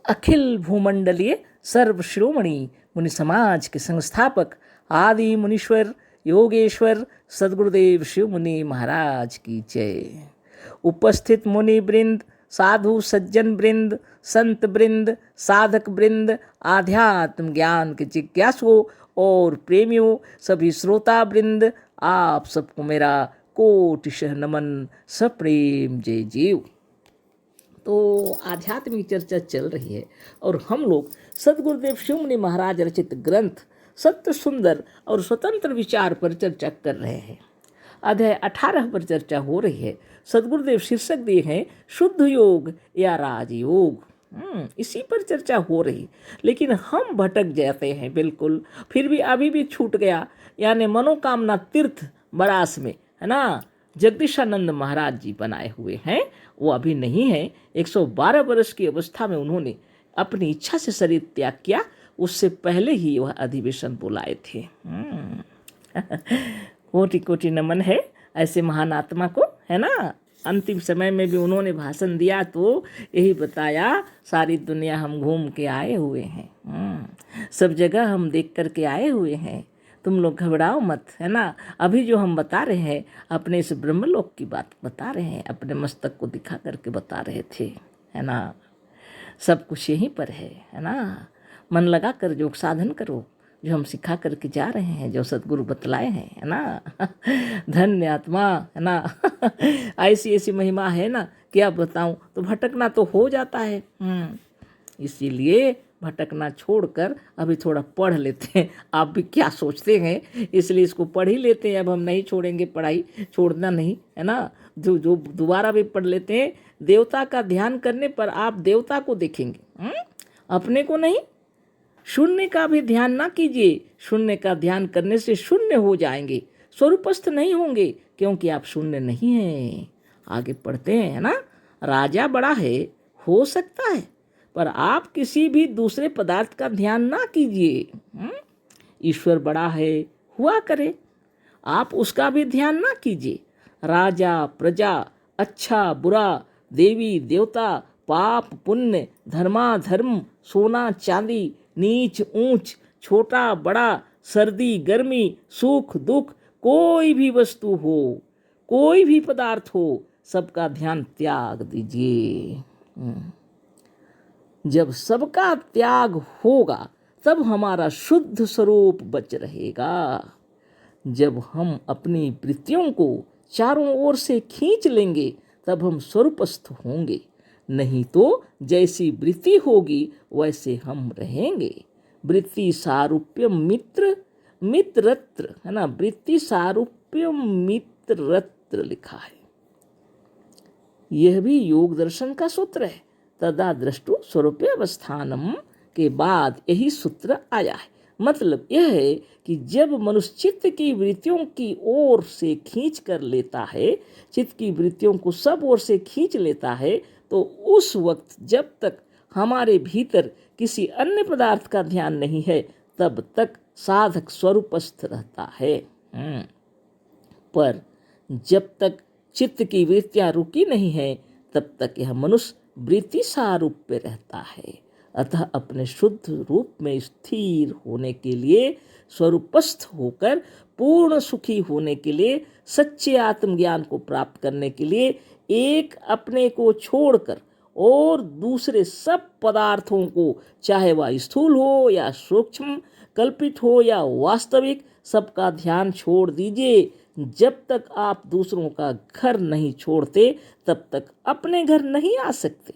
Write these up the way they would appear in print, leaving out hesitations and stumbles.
अखिल भूमंडलीय सर्व शिरोमणि मुनि समाज के संस्थापक आदि मुनीश्वर योगेश्वर सद्गुरुदेव शिव मुनि महाराज की जय। उपस्थित मुनि वृंद, साधु सज्जन वृंद, संत वृंद, साधक वृंद, आध्यात्म ज्ञान के जिज्ञासुओं और प्रेमियों, सभी श्रोता वृंद, आप सबको मेरा कोटिशः नमन, सप्रेम जय जीव। तो आध्यात्मिक चर्चा चल रही है और हम लोग सद्गुरुदेव शिव मुनि महाराज रचित ग्रंथ सत्य सुंदर और स्वतंत्र विचार पर चर्चा कर रहे हैं। अध्याय 18 पर चर्चा हो रही है। सद्गुरुदेव शीर्षक दिए हैं शुद्ध योग या राजयोग। इसी पर चर्चा हो रही, लेकिन हम भटक जाते हैं बिल्कुल। फिर भी अभी भी छूट गया, यानी मनोकामना तीर्थ बरास में, है ना, जगदीशानंद महाराज जी बनाए हुए हैं, वो अभी नहीं है। 112 वर्ष की अवस्था में उन्होंने अपनी इच्छा से शरीर त्याग किया। उससे पहले ही वह अधिवेशन बुलाए थे। कोटि कोटि नमन है ऐसे महान आत्मा को, है ना। अंतिम समय में भी उन्होंने भाषण दिया तो यही बताया, सारी दुनिया हम घूम के आए हुए हैं, सब जगह हम देख कर के आए हुए हैं, तुम लोग घबराओ मत, है ना। अभी जो हम बता रहे हैं अपने इस ब्रह्मलोक की बात बता रहे हैं, अपने मस्तक को दिखा करके बता रहे थे, है ना। सब कुछ यहीं पर है ना। मन लगा कर योग साधन करो, जो हम सिखा करके जा रहे हैं, जो सद्गुरु बतलाए हैं, है ना। धन्य आत्मा, है ना। ऐसी ऐसी महिमा है ना, क्या बताऊं। तो भटकना तो हो जाता है, इसीलिए भटकना छोड़कर अभी थोड़ा पढ़ लेते हैं। आप भी क्या सोचते हैं, इसलिए इसको पढ़ ही लेते हैं। अब हम नहीं छोड़ेंगे पढ़ाई, छोड़ना नहीं, है ना। जो दोबारा भी पढ़ लेते हैं। देवता का ध्यान करने पर आप देवता को देखेंगे, अपने को नहीं। शून्य का भी ध्यान ना कीजिए, शून्य का ध्यान करने से शून्य हो जाएंगे, स्वरूपस्थ नहीं होंगे, क्योंकि आप शून्य नहीं हैं। आगे पढ़ते हैं, है ना। राजा बड़ा है, हो सकता है, पर आप किसी भी दूसरे पदार्थ का ध्यान ना कीजिए। ईश्वर बड़ा है, हुआ करे, आप उसका भी ध्यान ना कीजिए। राजा प्रजा, अच्छा बुरा, देवी देवता, पाप पुण्य, धर्माधर्म, सोना चांदी, नीच ऊंच, छोटा बड़ा, सर्दी गर्मी, सुख दुख, कोई भी वस्तु हो, कोई भी पदार्थ हो, सबका ध्यान त्याग दीजिए। जब सबका त्याग होगा तब हमारा शुद्ध स्वरूप बच रहेगा। जब हम अपनी वृत्तियों को चारों ओर से खींच लेंगे तब हम स्वरूपस्थ होंगे, नहीं तो जैसी वृत्ति होगी वैसे हम रहेंगे। वृत्ति सारूप्य मित्र मित्रत्र, है ना। वृत्ति सारूप्य मित्रत्र लिखा है। यह भी योग दर्शन का सूत्र है। तदा दृष्टु स्वरूपे अवस्थानम के बाद यही सूत्र आया है। मतलब यह है कि जब मनुष्य चित्त की वृत्तियों की ओर से खींच कर लेता है, चित्त की वृत्तियों को सब ओर से खींच लेता है, तो उस वक्त जब तक हमारे भीतर किसी अन्य पदार्थ का ध्यान नहीं है, तब तक साधक स्वरूपस्थ रहता है। पर जब तक चित्त की वृत्तियां रुकी नहीं है, तब तक यह मनुष्य वृत्ति सारूप पे रहता है। अतः अपने शुद्ध रूप में स्थिर होने के लिए, स्वरूपस्थ होकर पूर्ण सुखी होने के लिए, सच्चे आत्मज्ञान को प्राप्त करने के लिए, एक अपने को छोड़कर और दूसरे सब पदार्थों को, चाहे वह स्थूल हो या सूक्ष्म, कल्पित हो या वास्तविक, सबका ध्यान छोड़ दीजिए। जब तक आप दूसरों का घर नहीं छोड़ते तब तक अपने घर नहीं आ सकते।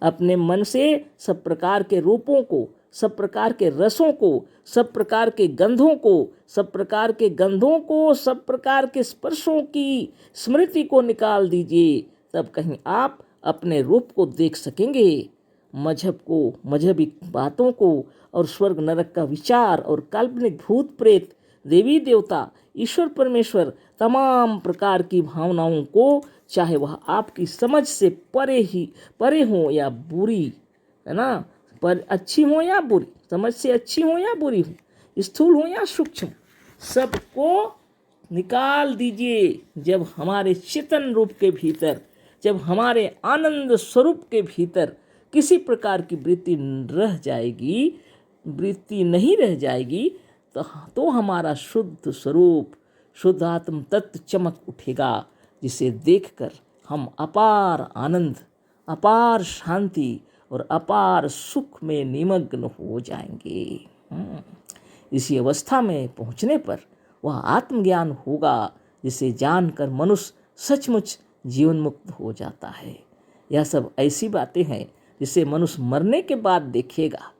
अपने मन से सब प्रकार के रूपों को, सब प्रकार के रसों को, सब प्रकार के गंधों को, सब प्रकार के गंधों को, सब प्रकार के स्पर्शों की स्मृति को निकाल दीजिए। तब कहीं आप अपने रूप को देख सकेंगे। मजहब को, मजहबी बातों को, और स्वर्ग नरक का विचार, और काल्पनिक भूत प्रेत, देवी देवता, ईश्वर परमेश्वर, तमाम प्रकार की भावनाओं को, चाहे वह आपकी समझ से परे हो या बुरी, है ना, पर अच्छी हो या बुरी, समझ से अच्छी हो या बुरी हो, स्थूल हो या सूक्ष्म, सबको निकाल दीजिए। जब हमारे चेतन रूप के भीतर, जब हमारे आनंद स्वरूप के भीतर किसी प्रकार की वृत्ति नहीं रह जाएगी तो हमारा शुद्ध स्वरूप, शुद्ध आत्म तत्व चमक उठेगा, जिसे देखकर हम अपार आनंद, अपार शांति और अपार सुख में निमग्न हो जाएंगे। इसी अवस्था में पहुंचने पर वह आत्मज्ञान होगा, जिसे जानकर मनुष्य सचमुच जीवन मुक्त हो जाता है। यह सब ऐसी बातें हैं जिसे मनुष्य मरने के बाद देखेगा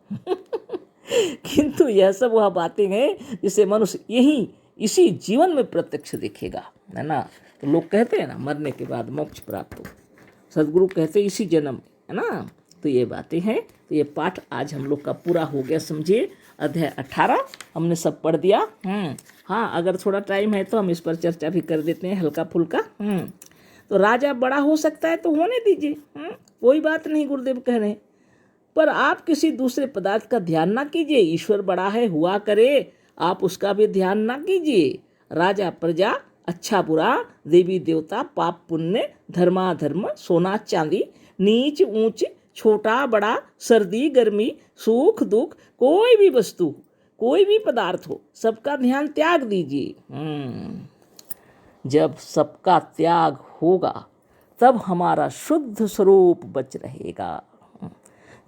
किंतु यह सब वह बातें हैं जिसे मनुष्य इसी जीवन में प्रत्यक्ष देखेगा, है ना। तो लोग कहते हैं ना मरने के बाद मोक्ष प्राप्त हो, सदगुरु कहते हैं इसी जन्म में, है ना। तो ये बातें हैं। तो ये पाठ आज हम लोग का पूरा हो गया, समझिए। अध्याय 18 हमने सब पढ़ दिया। हाँ, अगर थोड़ा टाइम है तो हम इस पर चर्चा भी कर देते हैं हल्का फुल्का। तो राजा बड़ा हो सकता है तो होने दीजिए, कोई बात नहीं, गुरुदेव कह रहे हैं। पर आप किसी दूसरे पदार्थ का ध्यान ना कीजिए। ईश्वर बड़ा है, हुआ करे, आप उसका भी ध्यान ना कीजिए। राजा प्रजा, अच्छा बुरा, देवी देवता, पाप पुण्य, धर्माधर्म, सोना चांदी, नीच ऊंच, छोटा बड़ा, सर्दी गर्मी, सुख दुख, कोई भी वस्तु, कोई भी पदार्थ हो, सबका ध्यान त्याग दीजिए। जब सबका त्याग होगा तब हमारा शुद्ध स्वरूप बच रहेगा।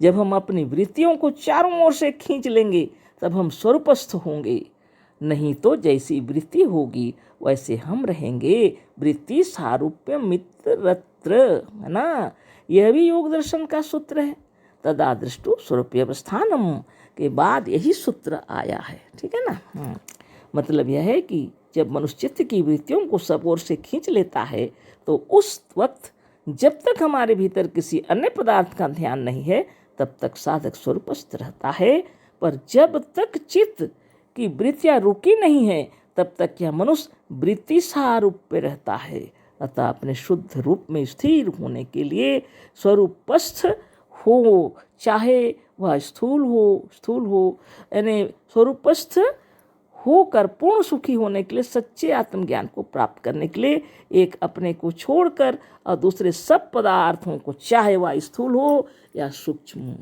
जब हम अपनी वृत्तियों को चारों ओर से खींच लेंगे तब हम स्वरूपस्थ होंगे। नहीं तो जैसी वृत्ति होगी वैसे हम रहेंगे। वृत्ति सारूप्य मित्रत्र, है ना। यह भी योग दर्शन का सूत्र है। तदा दृष्टु स्वरूप्यवस्थानम के बाद यही सूत्र आया है, ठीक है ना। मतलब यह है कि जब मनुष्य चित्त की वृत्तियों को सब ओर से खींच लेता है तो उस वक्त जब तक हमारे भीतर किसी अन्य पदार्थ का ध्यान नहीं है तब तक साधक स्वरूपस्थ रहता है। पर जब तक चित्त की वृत्तियां रुकी नहीं है तब तक यह मनुष्य वृत्ति सारूप पे रहता है। अतः अपने शुद्ध रूप में स्थिर होने के लिए स्वरूपस्थ हो, चाहे वह स्थूल हो, यानी स्वरूपस्थ होकर पूर्ण सुखी होने के लिए, सच्चे आत्मज्ञान को प्राप्त करने के लिए एक अपने को छोड़कर और दूसरे सब पदार्थों को, चाहे वह स्थूल हो या सूक्ष्म,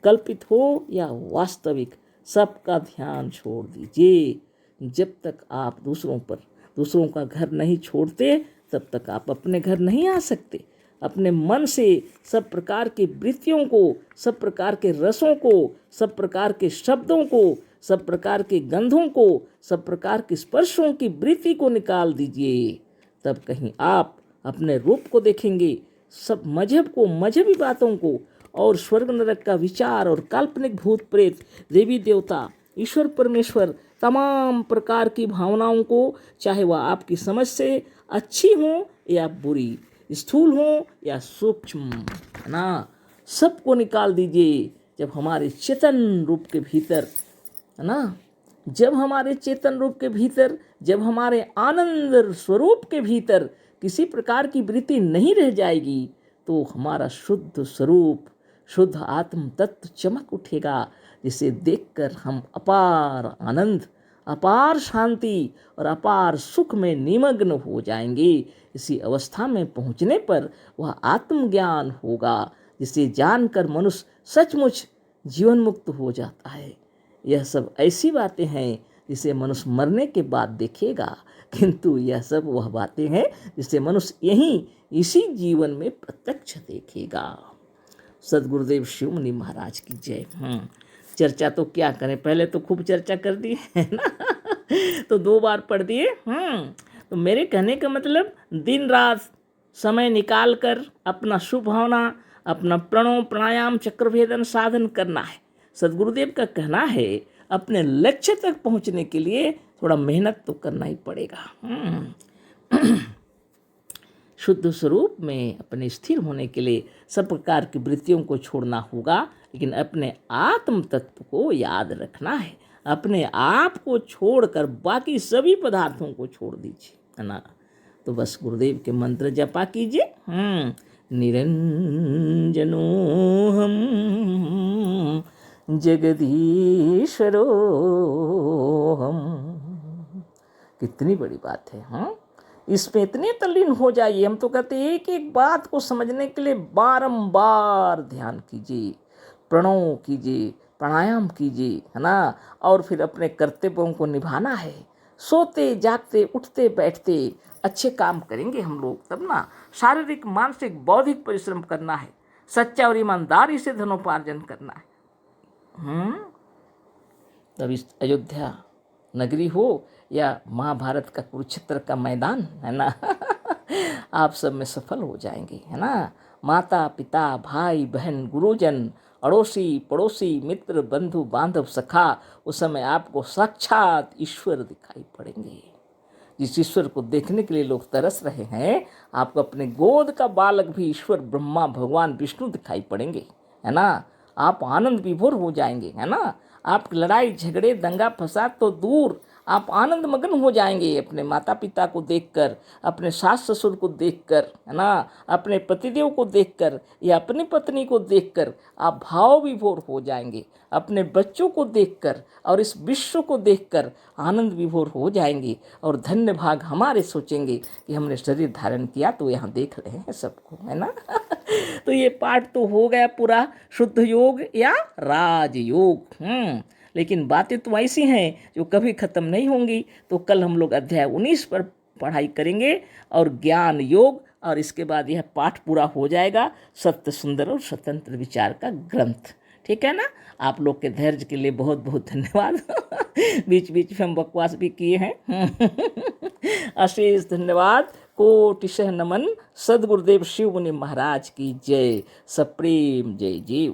कल्पित हो या वास्तविक, सबका ध्यान छोड़ दीजिए। जब तक आप दूसरों का घर नहीं छोड़ते तब तक आप अपने घर नहीं आ सकते। अपने मन से सब प्रकार की वृत्तियों को, सब प्रकार के रसों को, सब प्रकार के शब्दों को, सब प्रकार के गंधों को, सब प्रकार के स्पर्शों की वृत्ति को निकाल दीजिए। तब कहीं आप अपने रूप को देखेंगे, सब मजहब को, मजहबी बातों को, और स्वर्ग नरक का विचार और काल्पनिक भूत प्रेत, देवी देवता, ईश्वर परमेश्वर, तमाम प्रकार की भावनाओं को, चाहे वह आपकी समझ से अच्छी हो या बुरी, स्थूल हो या सूक्ष्म, है ना, सबको निकाल दीजिए। जब हमारे चेतन रूप के भीतर, है ना, जब हमारे चेतन रूप के भीतर, जब हमारे आनंद स्वरूप के भीतर किसी प्रकार की वृत्ति नहीं रह जाएगी तो हमारा शुद्ध स्वरूप, शुद्ध आत्म तत्व चमक उठेगा, जिसे देखकर हम अपार आनंद, अपार शांति और अपार सुख में निमग्न हो जाएंगे। इसी अवस्था में पहुंचने पर वह आत्मज्ञान होगा, जिसे जानकर मनुष्य सचमुच जीवन मुक्त हो जाता है। यह सब ऐसी बातें हैं जिसे मनुष्य मरने के बाद देखेगा, किंतु यह सब वह बातें हैं जिसे मनुष्य इसी जीवन में प्रत्यक्ष देखेगा। सदगुरुदेव शिवमुनि महाराज की जय। चर्चा तो क्या करें, पहले तो खूब चर्चा कर दी है ना तो 2 बार पढ़ दिए। तो मेरे कहने का मतलब दिन रात समय निकाल कर अपना शुभ भावना, अपना प्रणव प्राणायाम चक्रभेदन साधन करना है। सदगुरुदेव का कहना है अपने लक्ष्य तक पहुंचने के लिए थोड़ा मेहनत तो करना ही पड़ेगा। शुद्ध स्वरूप में अपने स्थिर होने के लिए सब प्रकार की वृत्तियों को छोड़ना होगा, लेकिन अपने आत्म तत्व को याद रखना है। अपने आप को छोड़कर बाकी सभी पदार्थों को छोड़ दीजिए, है ना। तो बस गुरुदेव के मंत्र जपा कीजिए। निरंजनो हम जगदीश्वरो हम। कितनी बड़ी बात है। इसमें इतने तल्लीन हो जाइए, हम तो कहते हैं एक एक बात को समझने के लिए बारंबार ध्यान कीजिए, प्रणव कीजिए, प्राणायाम कीजिए, है ना। और फिर अपने कर्तव्यों को निभाना है। सोते जागते उठते बैठते अच्छे काम करेंगे हम लोग, तब ना शारीरिक मानसिक बौद्धिक परिश्रम करना है, सच्चा और ईमानदारी से धनोपार्जन करना है। तब इस अयोध्या नगरी हो या महाभारत का कुरुक्षेत्र का मैदान, है ना, आप सब में सफल हो जाएंगे, है ना। माता पिता भाई बहन गुरुजन अड़ोसी पड़ोसी मित्र बंधु बांधव सखा, उस समय आपको साक्षात ईश्वर दिखाई पड़ेंगे। जिस ईश्वर को देखने के लिए लोग तरस रहे हैं, आपको अपने गोद का बालक भी ईश्वर ब्रह्मा भगवान विष्णु दिखाई पड़ेंगे, है ना। आप आनंद विभोर हो जाएंगे, है ना। आप लड़ाई झगड़े दंगा फसाद तो दूर, आप आनंद मग्न हो जाएंगे अपने माता पिता को देखकर, अपने सास ससुर को देखकर, है ना, अपने पतिदेव को देखकर या अपनी पत्नी को देखकर आप भाव विभोर हो जाएंगे, अपने बच्चों को देखकर और इस विश्व को देखकर आनंद विभोर हो जाएंगे। और धन्य भाग हमारे सोचेंगे कि हमने शरीर धारण किया तो यहाँ देख रहे हैं सबको, है ना। तो ये पाठ तो हो गया पूरा शुद्ध योग या राजयोग। लेकिन बातें तो ऐसी हैं जो कभी ख़त्म नहीं होंगी। तो कल हम लोग अध्याय 19 पर पढ़ाई करेंगे और ज्ञान योग, और इसके बाद यह पाठ पूरा हो जाएगा सत्य सुंदर और स्वतंत्र विचार का ग्रंथ। ठीक है ना। आप लोग के धैर्य के लिए बहुत बहुत धन्यवाद। बीच बीच में हम बकवास भी किए हैं। अशेष धन्यवाद, कोटिशः नमन। सद्गुरुदेव शिव मुनि महाराज की जय। सप्रेम जय जीव।